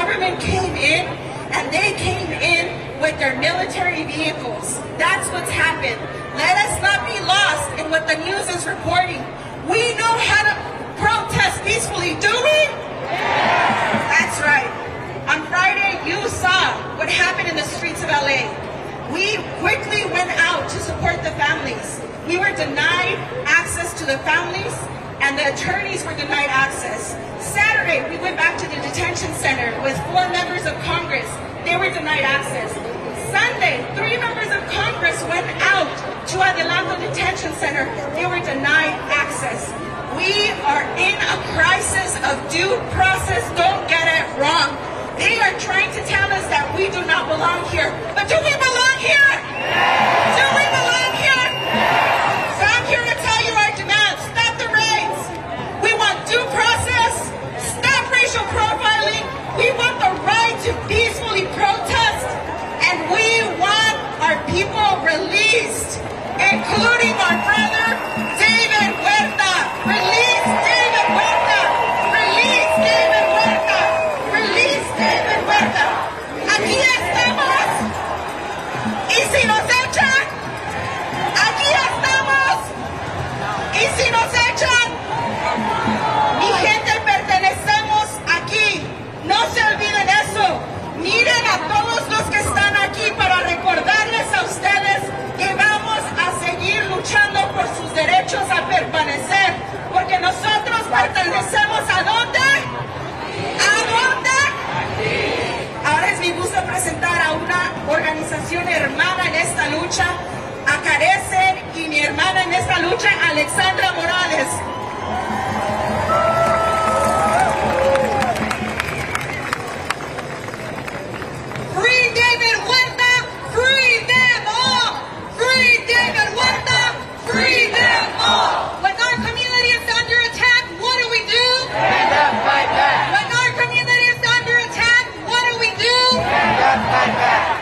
government came in, and they came in with their military vehicles. That's what's happened. Let us not be lost in what the news is reporting. We know how to protest peacefully, do we? That's right. On Friday, you saw what happened in the streets of LA. We quickly went out to support the families. We were denied access to the families, and the attorneys were denied access. Saturday, we went back to the detention center with 4 members of Congress. They were denied access. Sunday, 3 members of Congress went out to Adelanto Detention Center. They were denied access. We are in a crisis of due process. Don't get it wrong. They are trying to tell us that we do not belong here. But do we belong here? Do we belong here? So I'm here to tell you our demands. Stop the raids. We want due process. Stop racial profiling. We want the right to peacefully protest. And we want our people released, including our brother, David Huerta. Release David Huerta. Release David Huerta. Release David Huerta. Aquí estamos. Y si nos echan, aquí estamos. Y si nos echan, mi gente, pertenecemos aquí. No se olviden eso. Miren a todos los que están aquí para recordarles a ustedes que vamos a seguir luchando por sus derechos a permanecer, porque nosotros pertenecemos ¿a dónde? ¿A dónde? Ahora es mi gusto presentar a una organización hermana en esta lucha, a Carecen, y mi hermana en esta lucha, Alexandra Morales.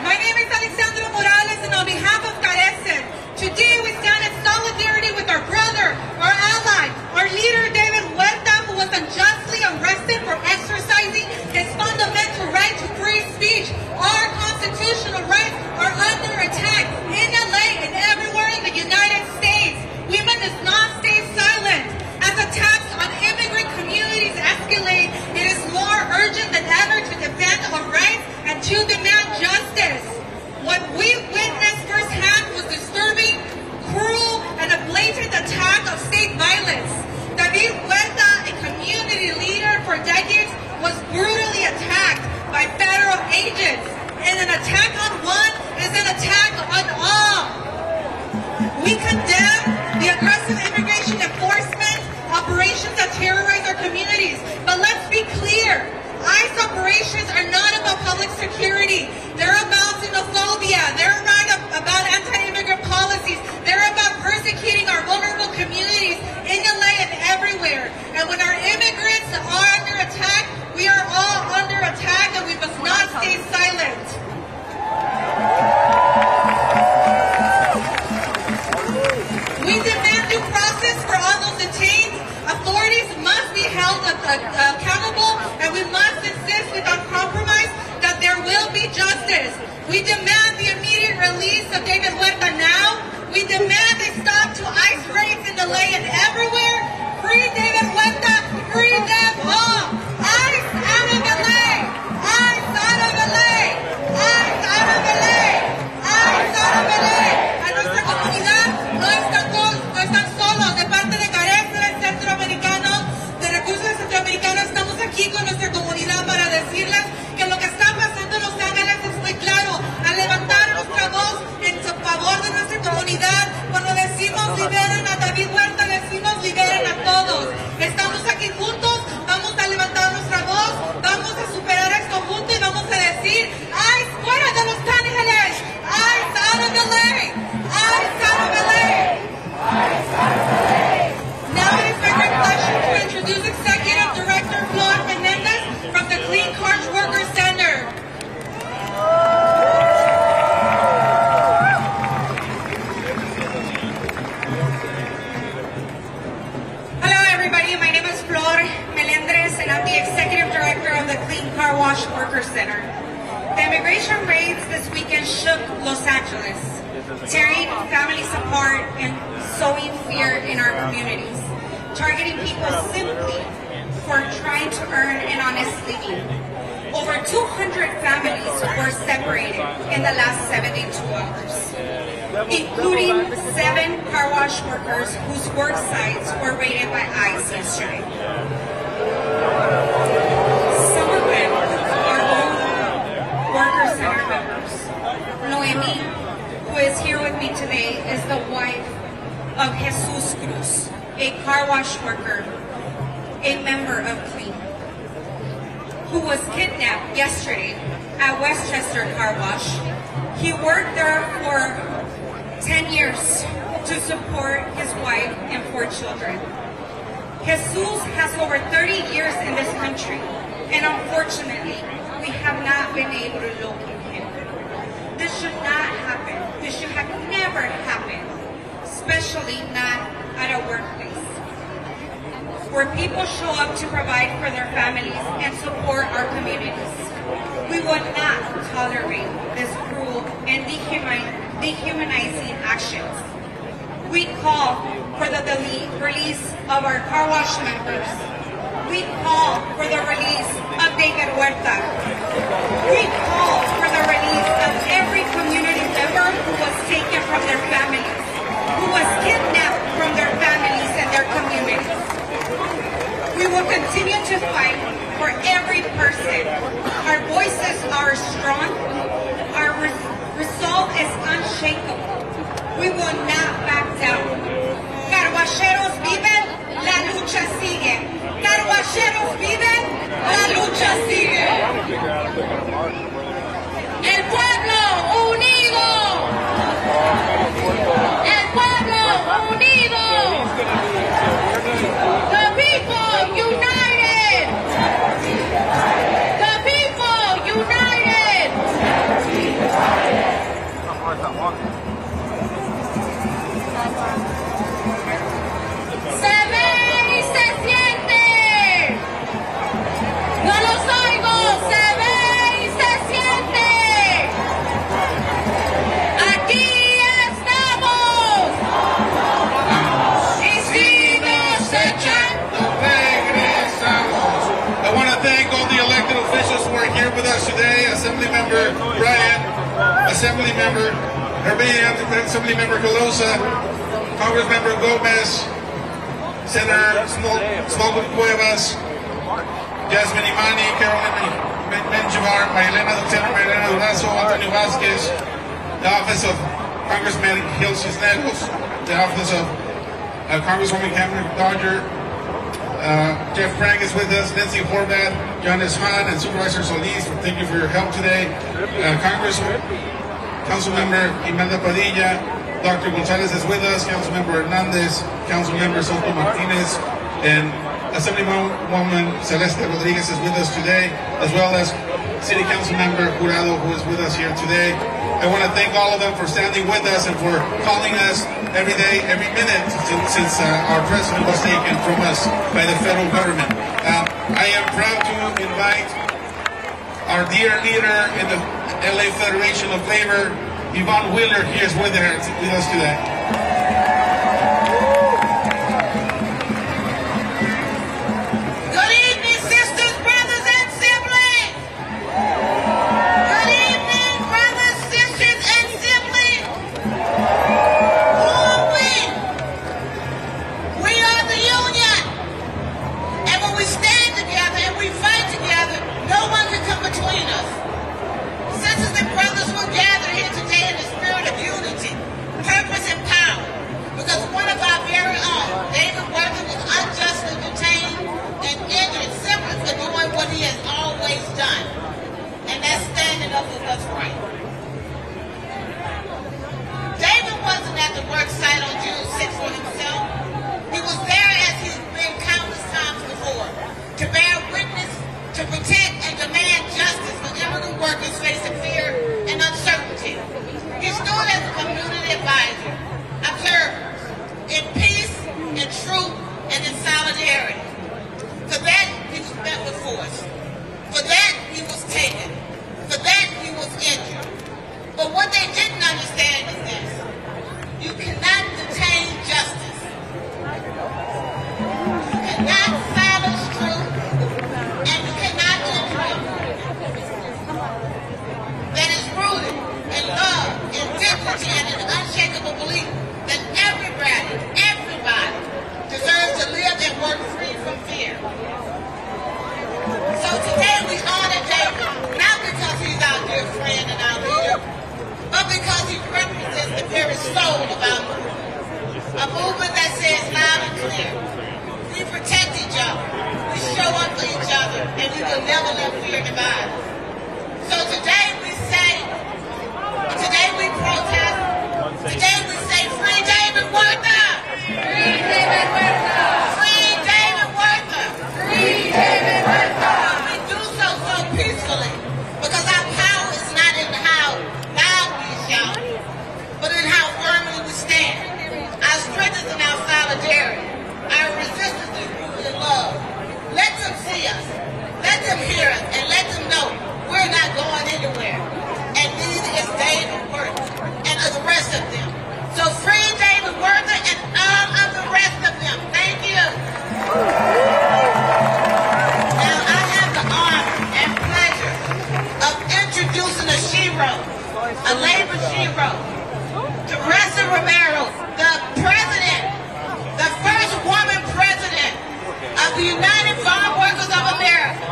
My name is Alexandra Morales, and on behalf of Carecen, today we stand in solidarity with our brother, our ally, our leader David Huerta, who was unjustly arrested for exercising his fundamental right to free speech. Our constitutional rights are under attack in LA and everywhere in the United States. Women must not stay silent. As attacks on immigrant communities escalate, it is more urgent than ever to defend our rights and to demand justice. What we witnessed firsthand was disturbing, cruel, and a blatant attack of state violence. David Huerta, a community leader for decades, was brutally attacked by federal agents. And an attack on one is an attack on all. We condemn the aggressive immigration enforcement operations that terrorize our communities. But let's be clear. ICE operations are not about public security. They're about xenophobia. They're not about anti-immigrant policies. They're about persecuting our vulnerable communities in LA and everywhere. And when our immigrants are under attack, we are all under attack, and we must not stay silent. We demand due process for all those detained. Authorities must be held accountable, and we must insist without compromise that there will be justice. We demand the immediate release of David Huerta now. We demand a stop to ICE raids in LA and everywhere. Free David Huerta, free them all. ICE out of LA. ICE out of LA. ICE out of LA. ICE out of LA. A nuestra comunidad no están solos. De parte de Carecen Centroamericano, de Recursos Centroamericanos, estamos aquí con nuestra comunidad para decirles que lo que está pasando en Los Ángeles es muy claro. Al levantar nuestra voz en favor de nuestra comunidad, cuando decimos liberen a David Huerta, decimos liberen a todos. Estamos aquí juntos, vamos a levantar nuestra voz, vamos a superar esto juntos y vamos a decir ICE fuera de Los Ángeles, ICE out of LA, ICE out of LA, ICE out of LA. Now it is my great pleasure to introduce Executive Director Flor Menendez from the Clean Cards Workers Center. Hello everybody, my name is Flor Melendres and I'm the Executive Director of from the Clean Car Wash Worker Center. The immigration raids this weekend shook Los Angeles, tearing families apart and sowing fear in our communities, targeting people simply for trying to earn an honest living. Over 200 families were separated in the last 72 hours, including 7 car wash workers whose work sites were raided by ICE yesterday. Some of them are own worker center members. Noemi, who is here with me today, is the wife of Jesus Cruz, a car wash worker, a member of Clean, who was kidnapped yesterday at Westchester Car Wash. He worked there for 10 years to support his wife and 4 children. Jesus has over 30 years in this country, and unfortunately, we have not been able to locate him. This should not happen. This should have never happened, especially not at a workplace, where people show up to provide for their families and support our communities. We will not tolerate this cruel and dehumanizing actions. We call for the release of our car wash members. We call for the release of David Huerta. We call for the release of every community member who was taken from their families, who was kidnapped from their families and their communities. We will continue to fight for every person. Our voices are strong. Our resolve is unshakable. We will not back down. Carguacheros viven, la lucha sigue. Carguacheros viven, la lucha sigue. El pueblo unido. El pueblo unido. The people united. The people united. Se ve y se siente. No los oigo. Se ve y se siente. Aquí estamos. Y si nos echan, regresamos. I want to thank all the elected officials who are here with us today. Assemblymember Ryan, Assemblymember Herbia, Assemblymember Colosa, Congressmember Gomez, Senator Smolgo Cuevas, Jasmine Imani, Carolyn Menjivar, Senator Marilena Durazo, Antonio Vasquez, the Office of Congressman Gil Cisneros, the Office of Congresswoman Cameron Dodger, Jeff Frank is with us, Nancy Horvath, Johannes Hahn, and Supervisor Solis. Thank you for your help today. Councilmember Imelda Padilla, Dr. Gonzalez is with us, Councilmember Hernandez, Councilmember Soto Martinez, and Assemblywoman Celeste Rodriguez is with us today, as well as City Councilmember Jurado, who is with us here today. I want to thank all of them for standing with us and for calling us every day, every minute since our president was taken from us by the federal government. I am proud to invite our dear leader in the LA Federation of Labor, Yvonne Wheeler, here is with us today. what they didn't understand is this: you cannot detain justice. You cannot silence truth, and you cannot do truth that is rooted in love, in dignity, and an unshakable belief that everybody deserves to live and work free from fear. So today we honor David, not because he's our dear friend and our leader, but because he represents the very soul of our movement. A movement that says loud and clear: we protect each other, we show up for each other, and we will never let fear divide us. So today we protest, today we say, free David Werther! Free David Werther! Free David Werther! Free David Werther! We do so peacefully, because our power is not in how loud we shout, but in how firmly we stand. Our strength is in our solidarity. Our resistance is rooted in love. Let them see us, let them hear us, and let them know we're not going anywhere. And neither is David Werther and the rest of them. So free David Werther and all of the rest of them. Thank you. Now I have the honor and pleasure of introducing a shero, a labor shero, Teresa Romero, the president, the first woman president of the United Farm Workers of America.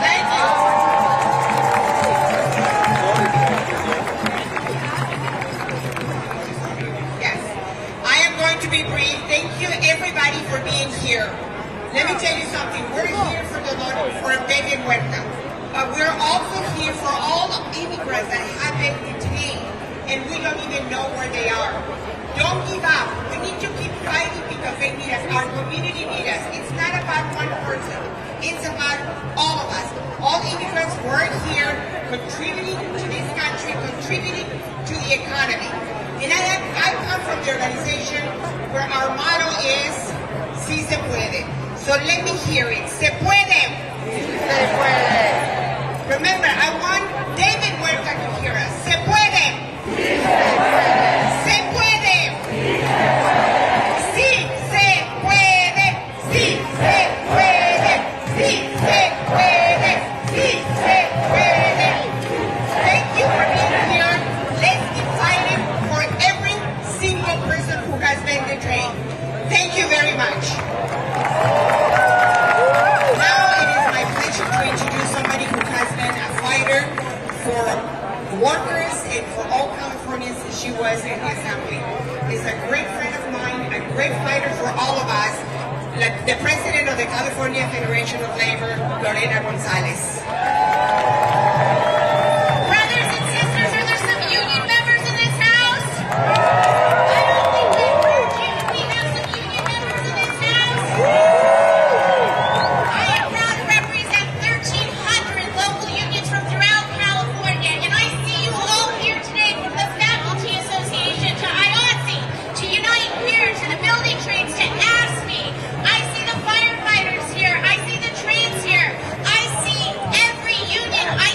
Thank you. To be brief, thank you everybody for being here. Let me tell you something. We're here for David Werther, but we're also here for all the immigrants that have been detained and we don't even know where they are. Don't give up. We need to keep fighting because they need us. Our community needs us. It's not about one person. It's about all of us. All immigrants work here, contributing to this country, contributing to the economy. And I come from the organization where our motto is, Si se puede. So let me hear it. Se puede. Si se puede. Remember, I want David Werther to hear us. Se puede. Si se puede. Se puede. Si se puede. Si se puede. Si se puede. Si se puede. Thank you for being here. Let's keep fighting for every single person who has been detained. Thank you very much. Now it is my pleasure to introduce somebody who has been a fighter for workers and for all Californians since she was in the assembly. He's a great friend of mine, a great fighter for all of us, like the president of the California Federation of Labor, Lorena Gonzalez. Brothers and sisters, are there some union members in this house? I don't think we've heard you. We have some union members in this house. I am proud to represent 1,300 local unions from throughout California, and I see you all here today from the Faculty Association to IATSE, to Unite Here, to the building trades, to ASME. I see the firefighters here. I see the trades here. I see every union. I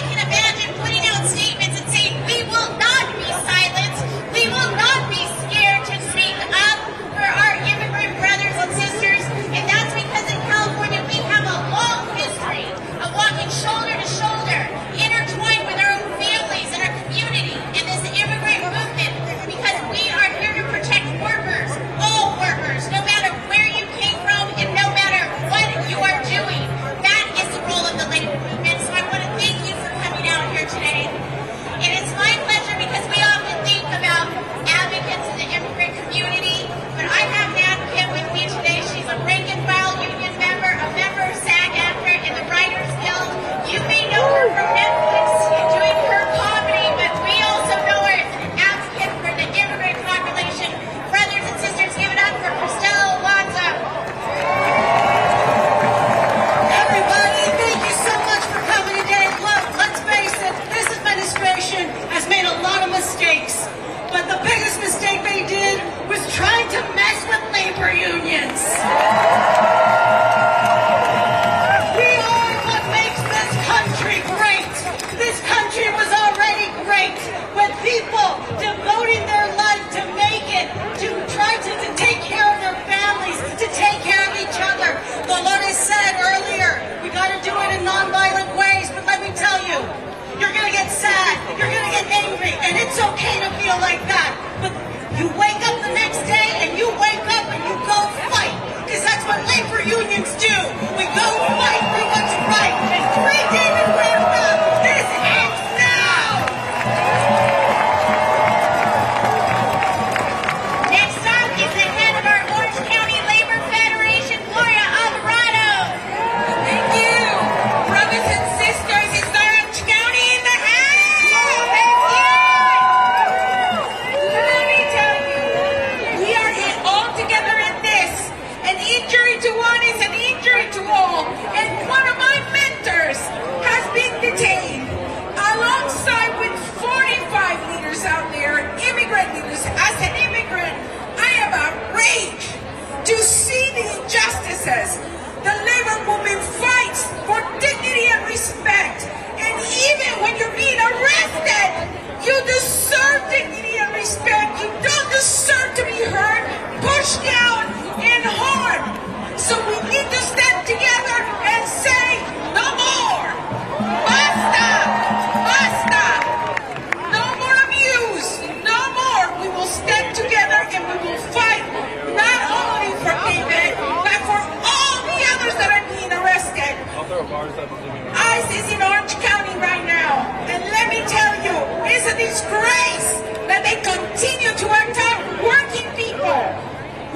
ICE is in Orange County right now, and let me tell you, it's a disgrace that they continue to attack working people.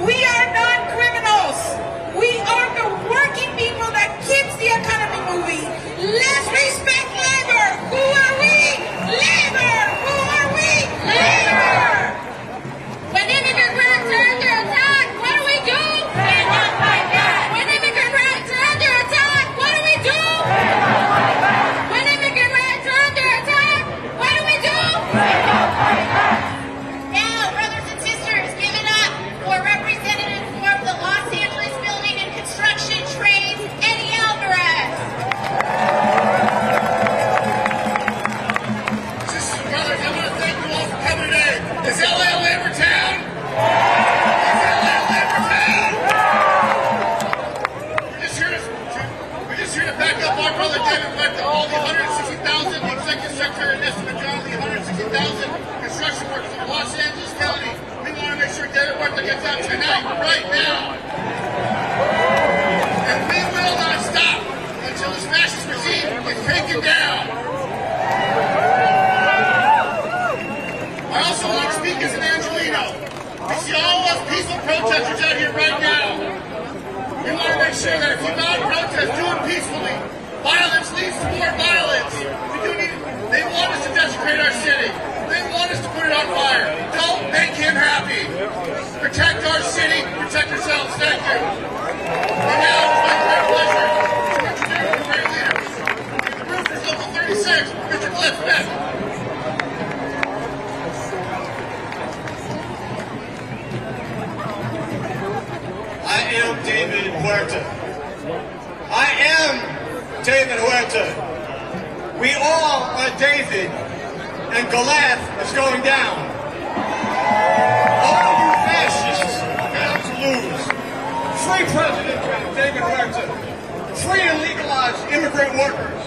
We are not criminals. We are the working people that keeps the economy moving. Let's respect labor. Who are we? Labor. Who are we? Labor. When immigrant groups are under attack, what do we do? Stand up, fight back. When immigrant rights are under attack, what do we do? Stand up, fight back. When immigrant rights are under attack, what do we do? Stand up, fight back. Now, brothers and sisters, give it up for Representative for the Los Angeles Building and Construction Trades, Eddie Alvarez. Sisters and brothers, I want to thank you all for coming today. Is LA a labor town? Is LA a labor town? We're just here to back up our brother David Webb, all the 160,000, the executive secretary and estimate John, the 160,000 construction workers in Los Angeles County. We want to make sure David Webb gets out tonight, right now. And we will not stop until this fascist regime is taken down. I also want to speak as an Angelino. We see all of us peaceful protesters out here right now. We want to make sure that if you go out and protest, do it peacefully. Violence leads to more violence. They want us to desecrate our city. They want us to put it on fire. Don't make him happy. Protect our city. Protect yourselves. Thank you. And now it's my great pleasure to introduce the great leaders. The roof is Local 36, Mr. Cliff Beck. I am David Huerta. I am David Huerta. We all are David, and Goliath is going down. All you fascists are bound to lose. Free President David Huerta. Free and legalized immigrant workers.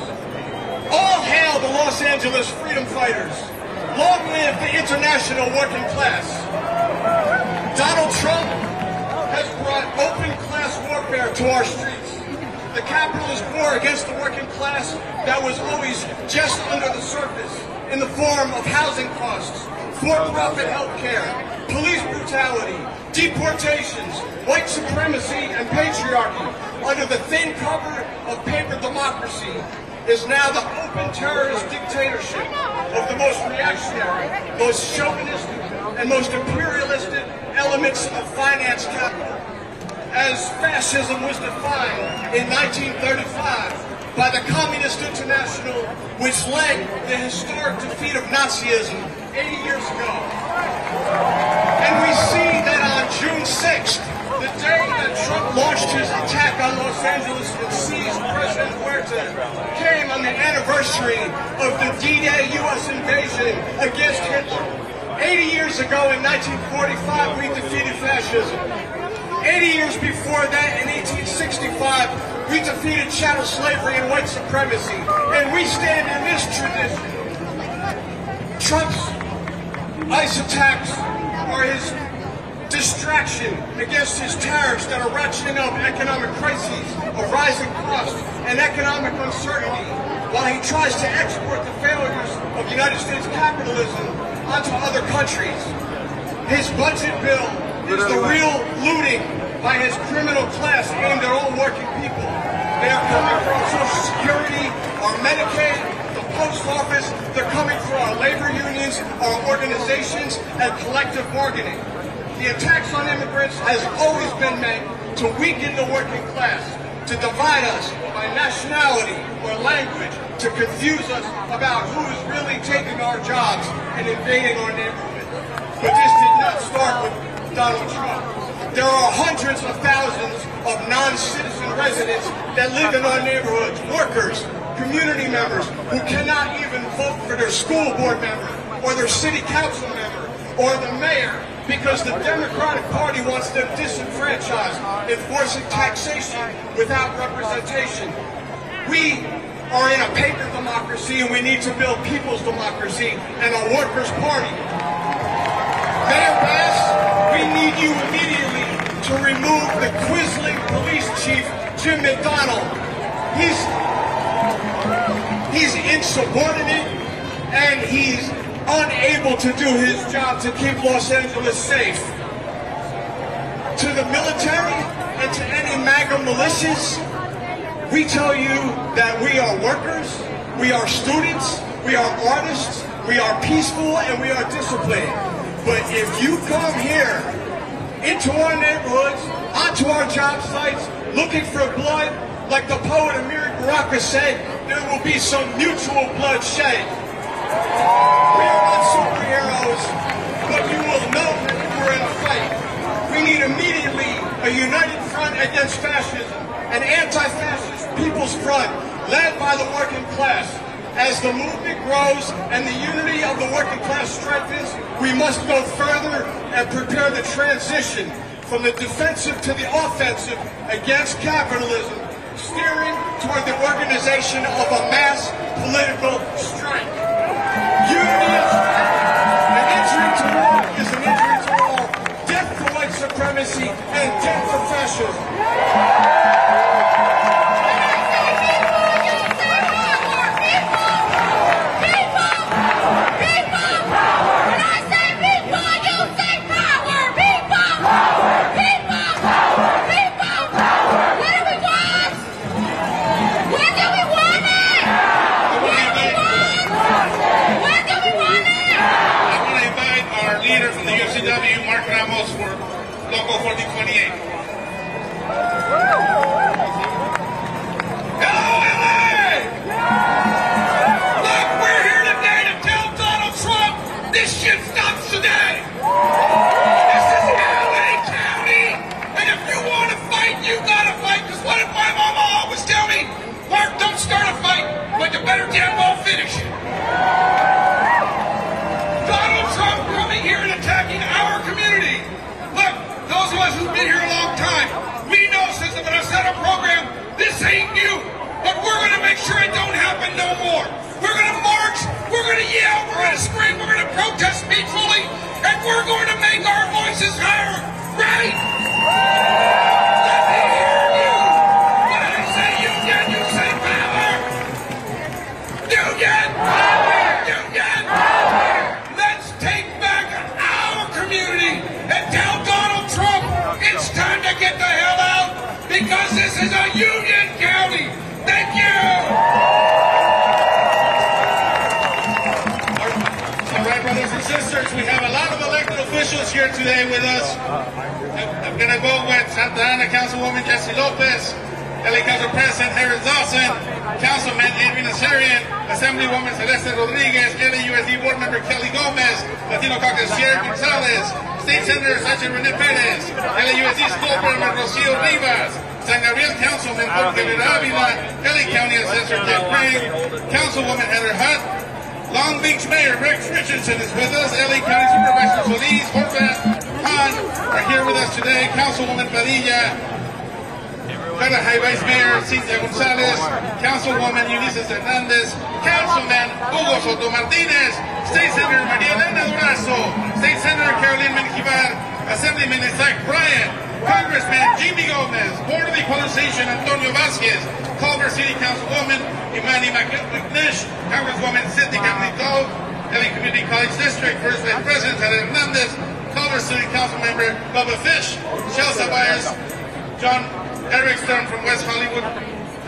All hail the Los Angeles freedom fighters. Long live the international working class. Donald Trump has brought open class warfare to our streets. The capitalist war against the working class that was always just under the surface in the form of housing costs, for-profit health care, police brutality, deportations, white supremacy, and patriarchy under the thin cover of paper democracy is now the open terrorist dictatorship of the most reactionary, most chauvinistic, and most imperialistic elements of finance capital. As fascism was defined in 1935 by the Communist International, which led the historic defeat of Nazism 80 years ago. And we see that on June 6th, the day that Trump launched his attack on Los Angeles and seized President Huerta, came on the anniversary of the D-Day U.S. invasion against Hitler. 80 years ago in 1945, we defeated fascism. 80 years before that, in 1865, we defeated chattel slavery and white supremacy. And we stand in this tradition. Trump's ICE attacks are his distraction against his tariffs that are ratcheting up economic crises, of rising costs, and economic uncertainty, while he tries to export the failures of United States capitalism onto other countries. His budget bill is the real looting by his criminal class aimed at all working people. They are coming for our Social Security, our Medicaid, the Post Office. They're coming for our labor unions, our organizations, and collective bargaining. The attacks on immigrants has always been meant to weaken the working class, to divide us by nationality or language, to confuse us about who is really taking our jobs and invading our neighborhood. But this did not start with Donald Trump. There are hundreds of thousands of non-citizen residents that live in our neighborhoods, workers, community members who cannot even vote for their school board member or their city council member or the mayor because the Democratic Party wants them disenfranchised, enforcing taxation without representation. We are in a paper democracy and we need to build people's democracy and a workers' party. Mayor Bass, we need you immediately to remove the Quisling police chief, Jim McDonald. He's insubordinate, and he's unable to do his job to keep Los Angeles safe. To the military and to any MAGA militias, we tell you that we are workers, we are students, we are artists, we are peaceful, and we are disciplined. But if you come here into our neighborhoods, onto our job sites, looking for blood, like the poet Amiri Baraka said, there will be some mutual bloodshed. We are not superheroes, but you will know that we're in a fight. We need immediately a united front against fascism, an anti-fascist people's front led by the working class. As the movement grows and the unity of the working class strengthens, we must go further and prepare the transition from the defensive to the offensive against capitalism, steering toward the organization of a mass political strike. Unity is strength. An injury to war is an injury to all. Death for white supremacy and death for fascism. For Local 4028. Hello, LA! Look, we're here today to tell Donald Trump this shit stops today. This is LA County, and if you want to fight, you gotta fight. Because what did my mama always tell me? Mark, don't start a fight, but you better damn well finish it. Donald Trump coming here and attacking our community. Look, those of us who've been here a long time, we know since the Minnesota program, this ain't new. But we're going to make sure it don't happen no more. We're going to march, we're going to yell, we're going to scream, we're going to protest peacefully, and we're going to make our voices heard. Right? Let me hear you. When I say union, you say power. Union! Power! Union! Power! Let's take back our community and tell Donald Trump it's time to get the hell out because this is a union county. Thank you. All right, brothers and sisters, we have a lot of elected officials here today with us. I'm going to go with Santa Ana Councilwoman Jesse Lopez, LA Council President Harris Dawson, Councilman Adrian Azarian, Assemblywoman Celeste Rodriguez, LAUSD Board Member Kelly Gomez, Latino Caucus Chair Gonzalez, State Senator Sacha Rene Perez, LAUSD School Board Member Rocio Rivas, San Gabriel Councilman Jorge Rivera Avila, LA County Assessor Jeff Crane, Councilwoman Heather Hutt, Long Beach Mayor Rex Richardson is with us, LA County Supervisor Solis, Horvath, Han are here with us today, Councilwoman Padilla, High Vice Mayor Cynthia Gonzalez, Councilwoman Ulises Hernandez, Councilman Hugo Soto Martinez, State Senator Maria Elena Durazo, State Senator Caroline Menjivar, Assemblyman Isaac Bryan, Congressman Jimmy Gomez, Board of Equalization Antonio Vasquez, Culver City Councilwoman Imani McNish, Congresswoman Cindy Camnito, LA Community College District First Vice President Jared Hernandez, Culver City Councilmember Bubba Fish, Chelsea Byers, John Eric Stern from West Hollywood,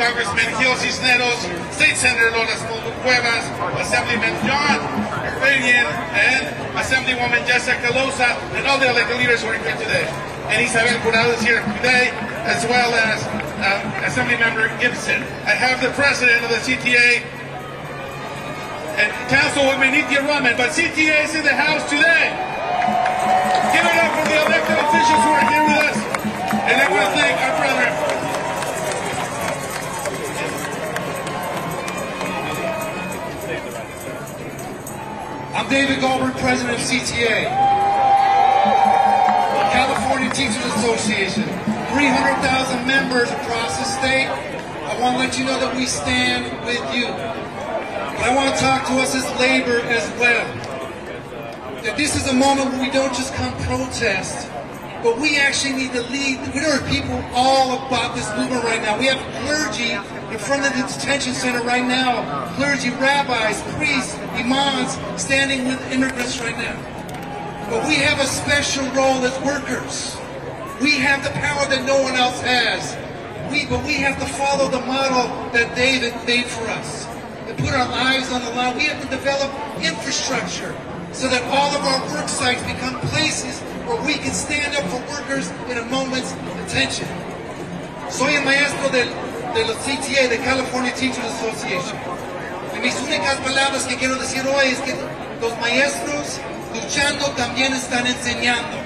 Congressman Gil Cisneros, State Senator Lola Cuevas, Assemblyman John Iranian, and Assemblywoman Jessica Loza, and all the elected leaders who are here today. And Isabel Curado is here today, as well as Assemblymember Gibson. I have the President of the CTA, and Councilwoman Nithya Raman, but CTA is in the house today. Give it up for the elected officials who are here with us. And I want to thank our brother. I'm David Goldberg, President of CTA, California Teachers Association. 300,000 members across the state. I want to let you know that we stand with you. But I want to talk to us as labor as well. That this is a moment where we don't just come protest, but we actually need to lead. There are people all about this movement right now. We have clergy in front of the detention center right now. Clergy, rabbis, priests, imams standing with immigrants right now. But we have a special role as workers. We have the power that no one else has. But we have to follow the model that David made for us. And put our lives on the line. We have to develop infrastructure so that all of our work sites become places where we can stand up for workers in a moment's attention. Soy el maestro de los CTA, de California Teachers Association. Y mis únicas palabras que quiero decir hoy es que los maestros luchando también están enseñando.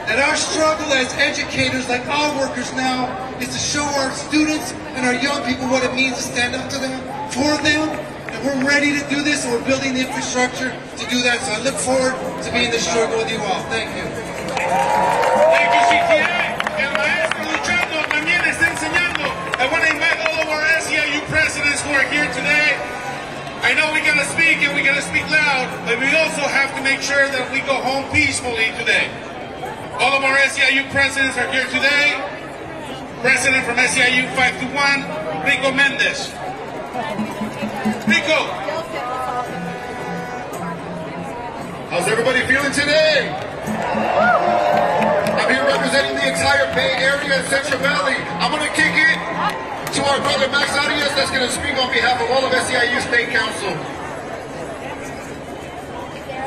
That our struggle as educators, like all workers now, is to show our students and our young people what it means to stand up to them, for them, and we're ready to do this, and we're building the infrastructure to do that. So I look forward to being in this struggle with you all. Thank you. Thank you, CTA. El maestro luchando también está enseñando. I want to invite all of our SEIU presidents who are here today. I know we gotta speak and we gotta speak loud, but we also have to make sure that we go home peacefully today. All of our SEIU presidents are here today. President from SEIU 521, Rico Mendez. Rico! How's everybody feeling today? I'm here representing the entire Bay Area and Central Valley. I'm going to kick it to our brother Max Arias that's going to speak on behalf of all of SEIU State Council.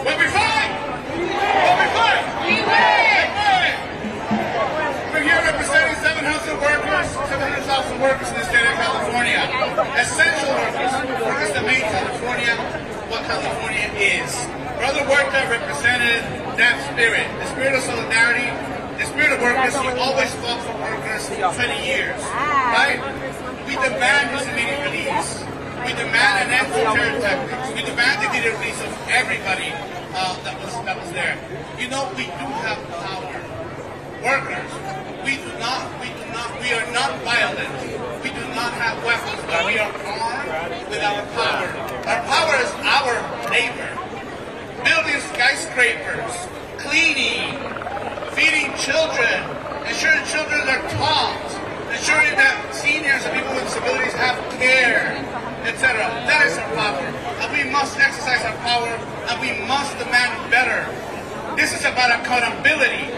Will we fight? Will we fight? We will! We're here representing 700,000 workers in the state of California. Essential workers. Workers that make California what California is. Brother Huerta represented that spirit. The spirit of solidarity, the spirit of workers. He always fought for workers for 20 years. Right? We demand his immediate release. We demand an end to terror tactics. We demand the immediate release of everybody that was there. You know, we do have power. Workers, we are not violent. We do not have weapons, but we are armed with our power. Our power is our labor. Building skyscrapers, cleaning, feeding children, ensuring children are taught, ensuring that seniors and people with disabilities have care, etc. That is our power. And we must exercise our power, and we must demand better. This is about accountability.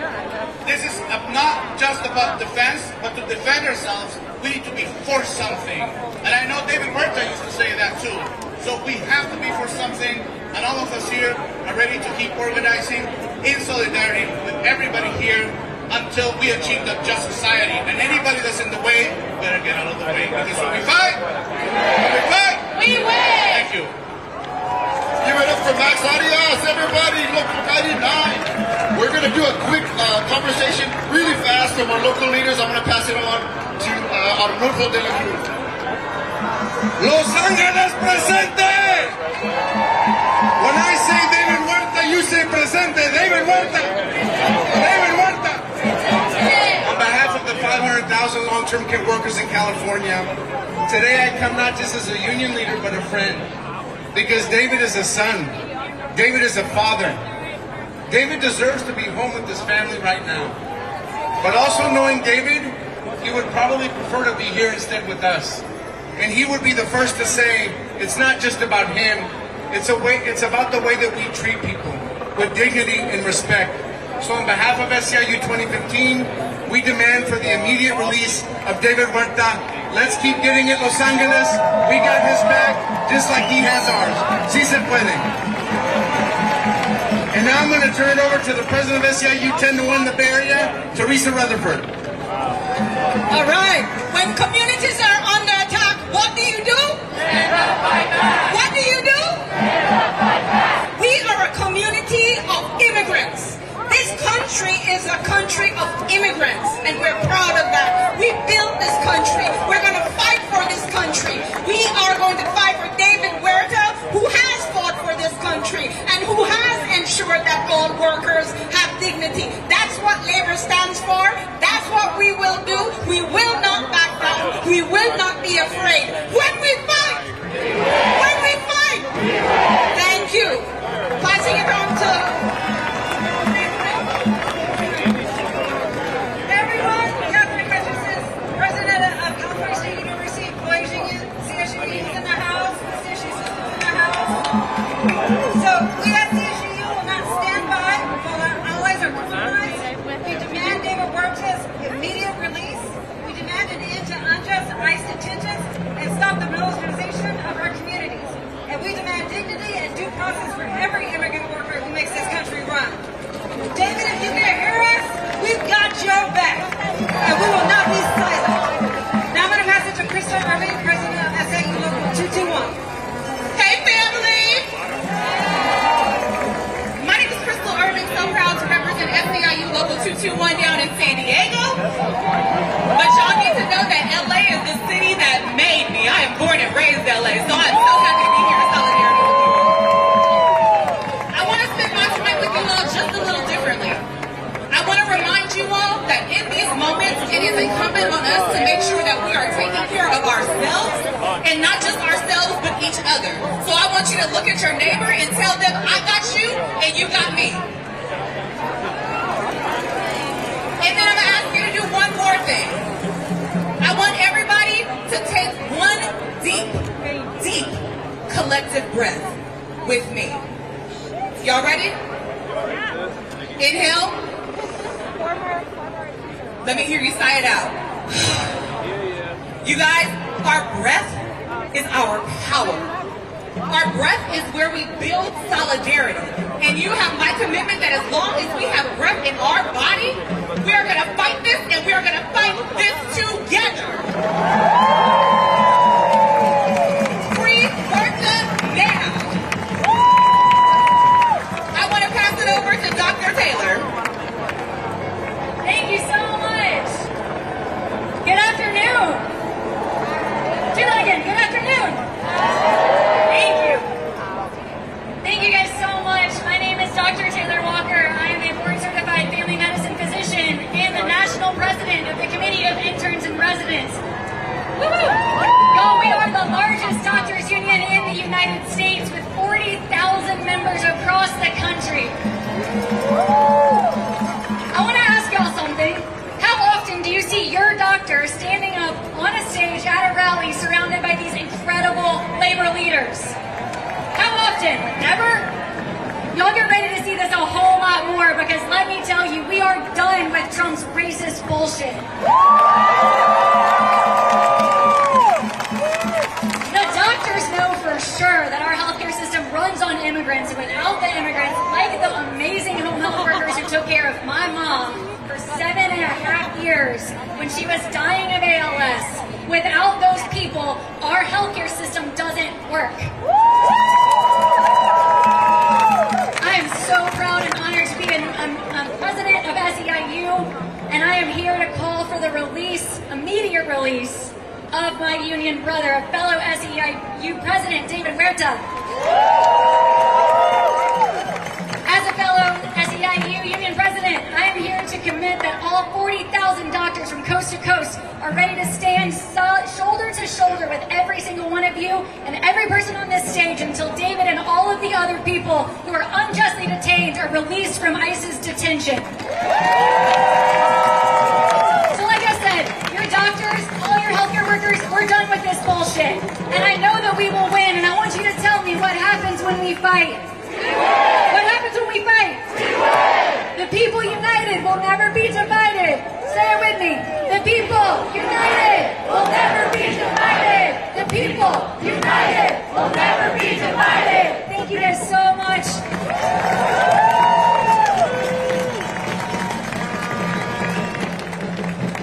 This is not just about defense, but to defend ourselves, we need to be for something. And I know David Huerta used to say that too. So we have to be for something, and all of us here are ready to keep organizing in solidarity with everybody here until we achieve the just society. And anybody that's in the way, better get out of the way. Because when we fight, we win! Thank you. Give it up for Max Arias, everybody. Local 99. We're going to do a quick conversation really fast from our local leaders. I'm going to pass it on to Arnulfo de la Cruz. Los Ángeles presente! When I say David Huerta, you say presente. David Huerta! David Huerta! On behalf of the 500,000 long-term care workers in California, today I come not just as a union leader, but a friend. Because David is a son. David is a father. David deserves to be home with his family right now. But also knowing David, he would probably prefer to be here instead with us. And he would be the first to say, it's not just about him, it's about the way that we treat people, with dignity and respect. So on behalf of SEIU 2015, we demand for the immediate release of David Huerta. Let's keep getting it, Los Angeles. We got his back, just like he has ours. Sí se puede. And now I'm going to turn it over to the president of SEIU 10-1, the Bay Area, Teresa Rutherford. All right. When communities are under attack, what do you do? Stand up, fight back. What do you do? Stand up, fight back. We are a community of immigrants. This country is a country of immigrants, and we're proud of that. We built this country. We're going to fight for this country. We are going to fight for David Huerta, who has fought for this country and who has ensured that all workers have dignity. That's what labor stands for. That's what we will do. We will not back down. We will not be afraid. When we fight, thank you. Passing it on to stop the militarization of our communities. And we demand dignity and due process for every immigrant worker who makes this country run. David, if you can hear us, we've got your back. And we will not be silent. Now I'm going to pass it to Crystal Irving, President of SEIU Local 221. Hey, family! My name is Crystal Irving, so proud to represent SEIU Local 221 down in San Diego. But y'all need to know that LA is the city that made me. I am born and raised LA, so I'm so happy to be here in solidarity. I want to spend my time with you all just a little differently. I want to remind you all that in these moments, it is incumbent on us to make sure that we are taking care of ourselves, and not just ourselves, but each other. So I want you to look at your neighbor and tell them, I got you, and you got me. And then I'm going to ask you to do one more thing. I want everybody to take one deep collective breath with me. Y'all ready? Inhale. Let me hear you sigh it out. You guys, our breath is our power. Our breath is where we build solidarity. And you have my commitment that as long as we have breath in our body, we are going to fight this, and we are going to fight this together. Free Bertha now. I want to pass it over to Dr. Taylor. Thank you so much. Good afternoon. Do that again. Good afternoon. Thank you. Thank you guys so much. My name is Dr. Taylor Walker. I am a board-certified family medicine physician and the national president of the Committee of Interns and Residents. Woo-hoo! Y'all, we are the largest doctors union in the United States with 40,000 members across the country. I want to ask y'all something. How often do you see your doctor standing up on a stage at a rally surrounded by these incredible labor leaders? How often? Ever? Y'all get ready to see this a whole lot more, because let me tell you, we are done with Trump's racist bullshit. The doctors know for sure that our healthcare system runs on immigrants, and without the immigrants, like the amazing home health workers who took care of my mom for 7.5 years when she was dying of ALS, without those people, our healthcare system doesn't work. I am so proud and honored to be a president of SEIU, and I am here to call for the immediate release of my union brother, fellow SEIU President David Huerta. As a fellow SEIU union president, I am here to commit that all 40,000 doctors from coast to coast are ready to stand shoulder to shoulder with every single one of you and every person on this stage until David and all of the other people who are unjustly detained are released from ICE's detention. So like I said, your doctors, all your healthcare workers, we're done with this bullshit. And I know that we will win, and I want you to tell me what happens when we fight. What happens when we fight? The people united will never be divided. Say it with me. The people united will never be divided. The people united will never be divided. Thank you guys so much.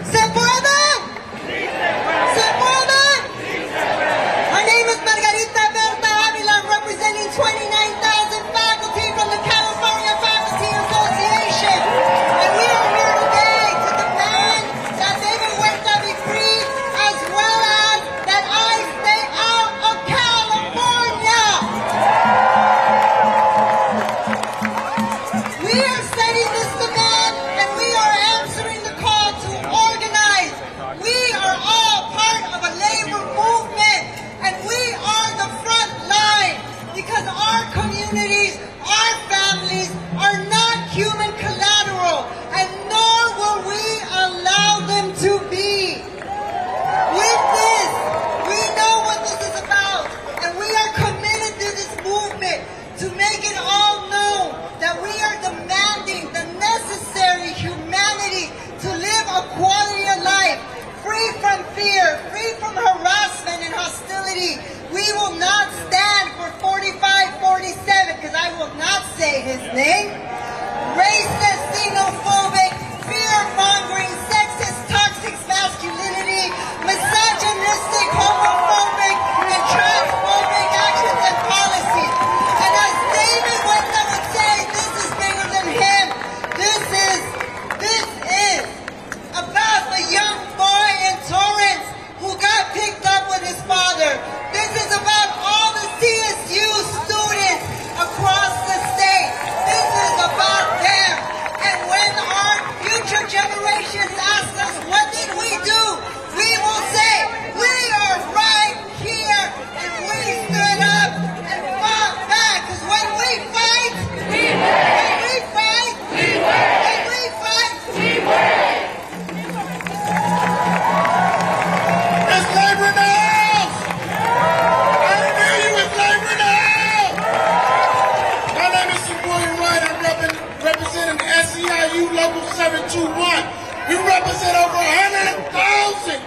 ¿Se puede? ¿Se puede? My name is Margarita Berta Avila, representing 29,000 faculty from the California Faculty Association. And we are here today to demand that David Huerta be free, as well as that I stay out of California. We will not stand for 4547, because I will not say his name. Racist, xenophobic, fear-mongering, sexist, toxic masculinity, misogynistic, homophobic, and transphobic actions and policies. And as David Wendell would say, this is bigger than him. This is about the young boy in Torrance who got picked up with his father. This is about all the CSU students across the state. This is about them. And when our future generations ask us, what did we do? We will say, we are right here, and we stood up and fought back. Because when we fight, we win. When we fight, we win. When we fight, we win. It's labor in the house! I didn't hear you, it's labor in the house! My name is William Wright. I'm representing SEIU Local 721. We represent over 100,000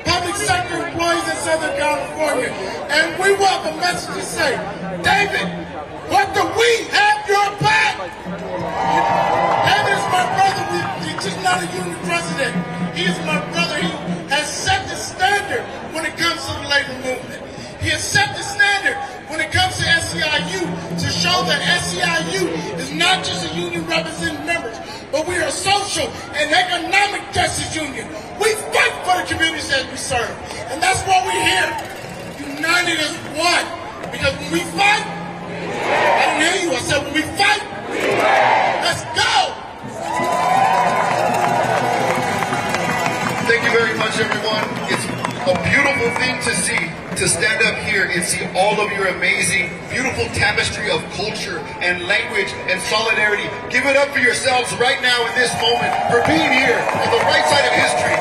public sector employees in Southern California. And we want a message to say, David, what do we have your back? David is my brother. He's just not a union president. He is my brother. He has set the standard when it comes to the labor movement. He has set the standard when it comes to SEIU to show that SEIU is not just a union representing members, but we are a social and economic justice union. We fight for the communities that we serve. And that's why we're here, united as one. Because when we fight, I didn't hear you, I said when we fight, let's go! Thank you very much, everyone. It's a beautiful thing to see, to stand up here and see all of your amazing, beautiful tapestry of culture and language and solidarity. Give it up for yourselves right now in this moment for being here on the right side of history.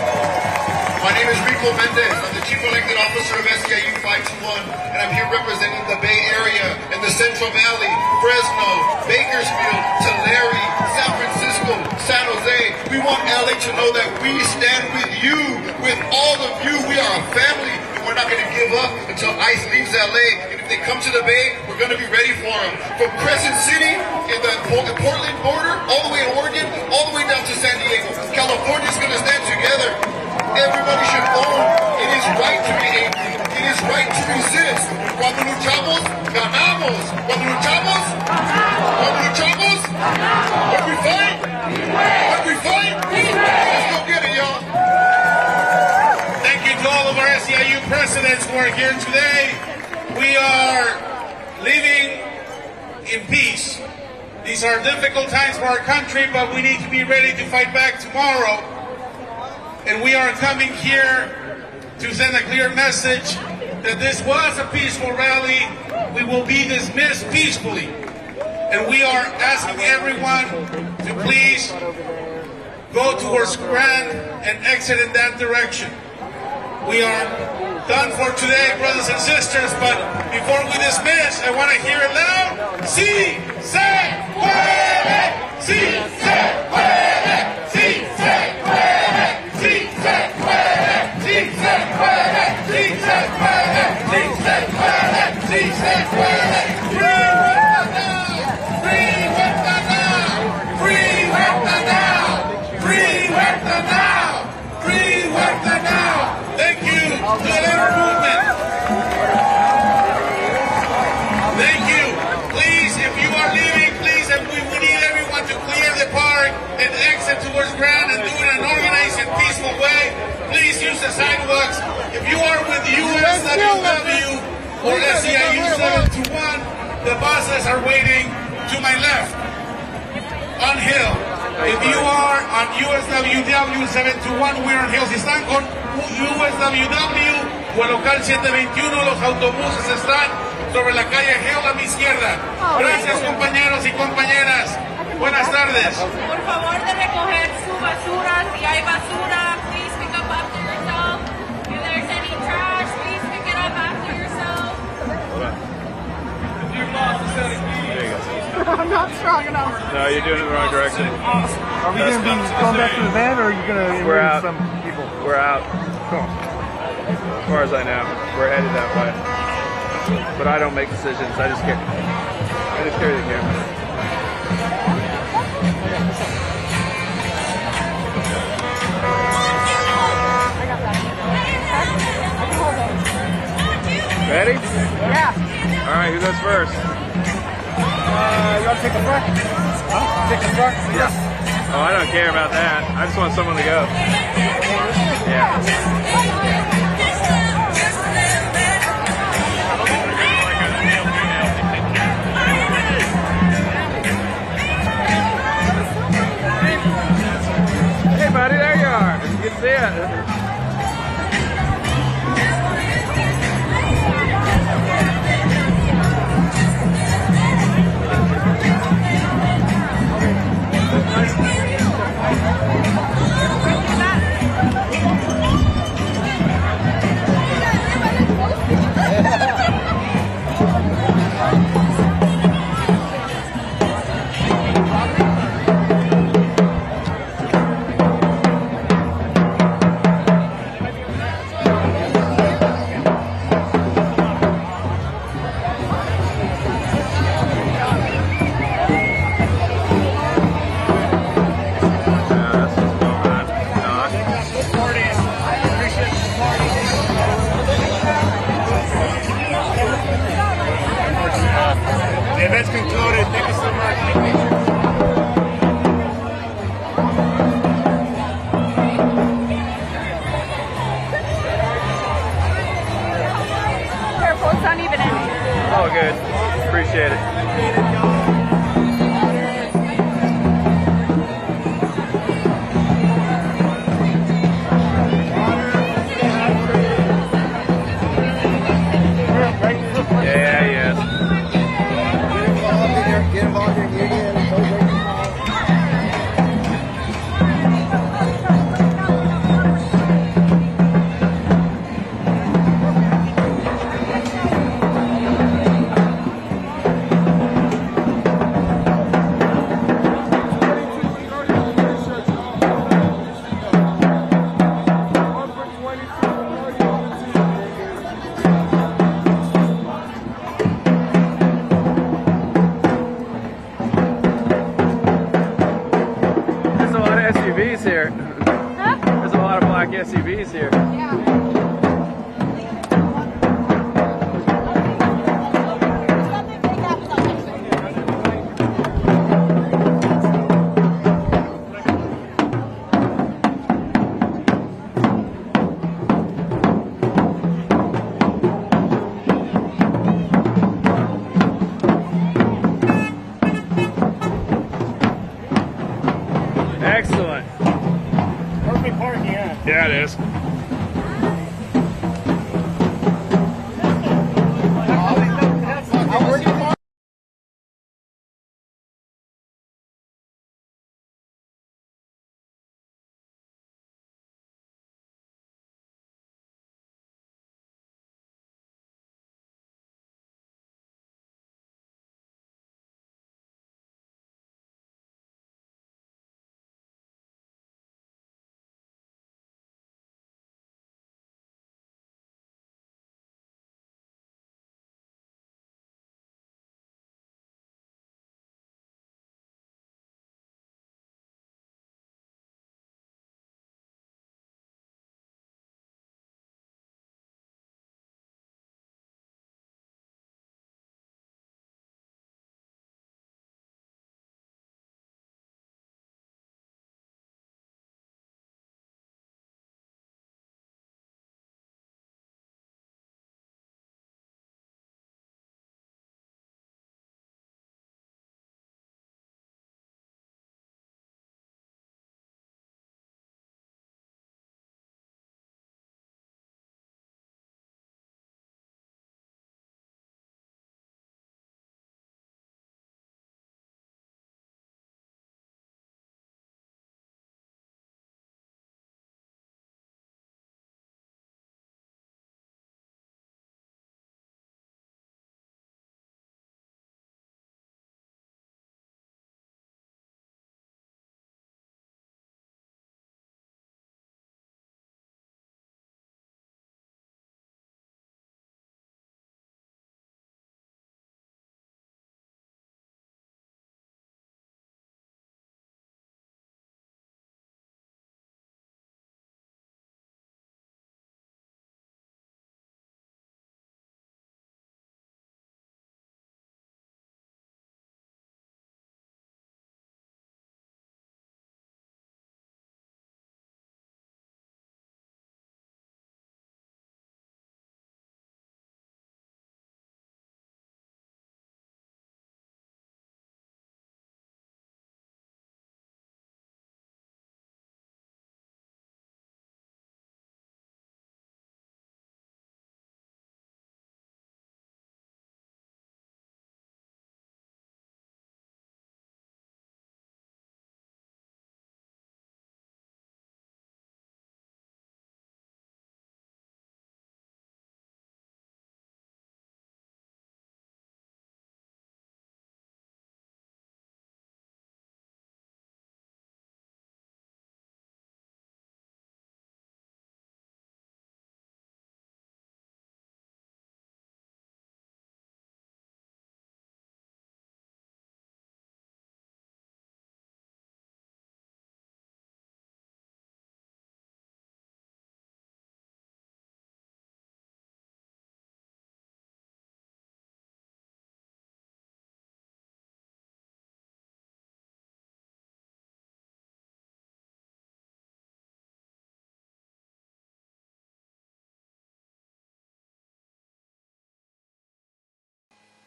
My name is Rico Mendez. I'm the Chief Elected Officer of SEIU 521, and I'm here representing the Bay Area and the Central Valley, Fresno, Bakersfield, Tulare, San Francisco, San Jose. We want LA to know that we stand with you, with all of you. We are a family, and we're not going to give up until ICE leaves LA. And if they come to the Bay, we're going to be ready for them. From Crescent City in the Portland border, all the way to Oregon, all the way down to San Diego. California's going to stand together. Everybody should own. It is right to be angry. It is right to resist. Cuando luchamos, ganamos. Cuando luchamos, when we fight, let's go get it, y'all. Thank you to all of our SEIU presidents who are here today. We are living in peace. These are difficult times for our country, but we need to be ready to fight back tomorrow. And we are coming here to send a clear message that this was a peaceful rally. We will be dismissed peacefully. And we are asking everyone to please go towards Grand and exit in that direction. We are done for today, brothers and sisters, but before we dismiss, I want to hear it loud. Sí se puede! Sí se puede! Sí se puede! Sí se puede! Sí se puede! Sí se puede! Sí se puede! Sí se puede! Free Huerta now! Free Huerta now! Free Huerta now! Free Huerta now! Thank you to the labor movement. Thank you. Please, if you are leaving, please, and we need everyone to clear the park and exit towards Grand and do it in an organized and peaceful way. Please use the sidewalks. If you are with USWW or SEIU 721, the buses are waiting to my left on Hill. If you are on USWW 721, we're on Hill. Si están con USWW o el local 721, los autobuses están sobre la calle Hill a mi izquierda. Gracias, compañeros y compañeras. Buenas tardes. Por favor de recoger su basura. Si hay basura, please pick up after yourself. If there's any trash, please pick it up after yourself. I'm not strong enough. No, you're doing it in the wrong direction. Are we going to be going back to the van, or are you going to interview some people? We're out. Cool. As far as I know, we're headed that way. but I don't make decisions. I just carry the camera. Ready? Yeah. All right, who goes first? You want to take the front? Huh? Take the front? Yeah. Oh, I don't care about that. I just want someone to go. Yeah. Hey, buddy, there you are. You can see it. The event's concluded. Thank you so much. Careful, it's uneven ending. Oh, good. Appreciate it.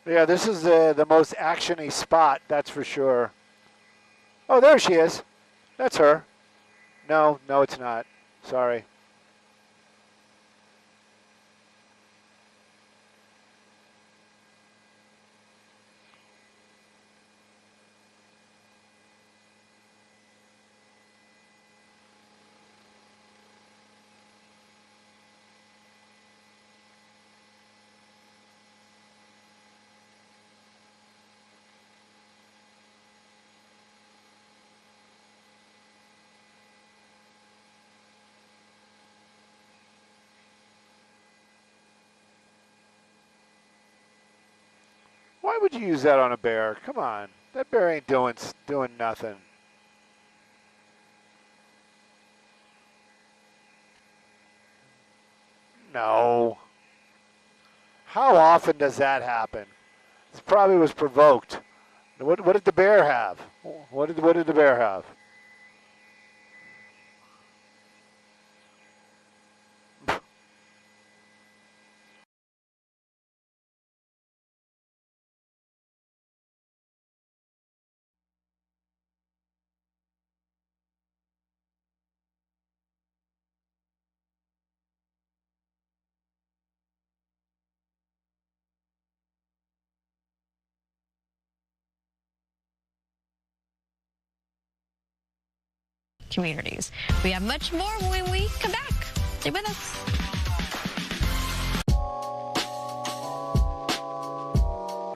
Yeah, this is the most action-y spot, that's for sure. Oh, there she is. That's her. No, it's not. Sorry. Why would you use that on a bear? Come on. That bear ain't doing nothing. No. How often does that happen? This probably was provoked. What did the bear have? What did the bear have? Communities. We have much more when we come back. Stay with us.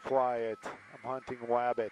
Quiet. I'm hunting wabbit.